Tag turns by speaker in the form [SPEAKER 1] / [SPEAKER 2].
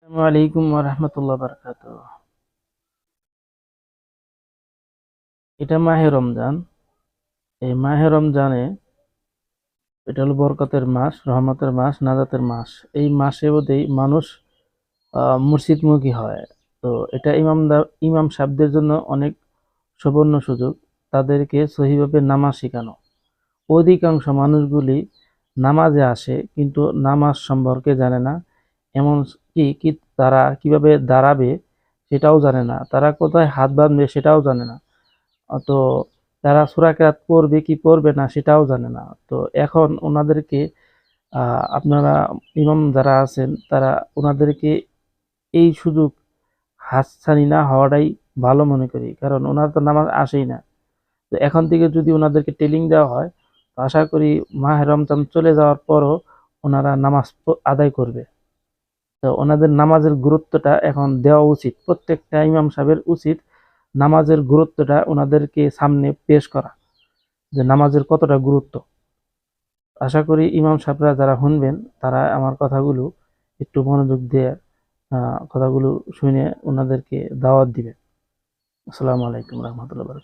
[SPEAKER 1] আসসালামু আলাইকুম ওয়া রাহমাতুল্লাহি ওয়া বারাকাতুহু। এটা মাহে রমজান। এই মাহে রমজানে এটা হলো বরকতের মাস, রহমতের মাস, নাজাতের মাস। এই মাসে বোধহয় মানুষ মসজিদমুখী হয়। তো এটা ইমাম সাহেবদের জন্য অনেক সুবর্ণ সুযোগ, তাদেরকে সহিভাবে নামাজ শেখানো। অধিকাংশ মানুষগুলি নামাজে আসে কিন্তু নামাজ সম্পর্কে জানে না। এমনকি কি তারা কিভাবে দাঁড়াবে সেটাও জানে না, তারা কোথায় হাত বাঁধবে সেটাও জানে না। তো তারা সূরা কেরাত পড়বে কি পড়বে না সেটাও জানে না। তো এখন ওনাদেরকে আপনারা ইমাম যারা আছেন তারা ওনাদেরকে এই সুযোগ হাতছানি না হওয়াটাই ভালো মনে করি, কারণ ওনারা তো নামাজ আসেই না। তো এখন থেকে যদি ওনাদেরকে ট্রেনিং দেওয়া হয় তো আশা করি মাহে রমজান চলে যাওয়ার পরও ওনারা নামাজ আদায় করবে। তো ওনাদের নামাজের গুরুত্বটা এখন দেওয়া উচিত, প্রত্যেকটা ইমাম সাহেবের উচিত নামাজের গুরুত্বটা ওনাদেরকে সামনে পেশ করা, যে নামাজের কতটা গুরুত্ব। আশা করি ইমাম সাহেবরা যারা শুনবেন তারা আমার কথাগুলো একটু মনোযোগ দিয়ে কথাগুলো শুনে ওনাদেরকে দাওয়াত দিবেন। আসসালামু আলাইকুম রহমতুল্লাহ।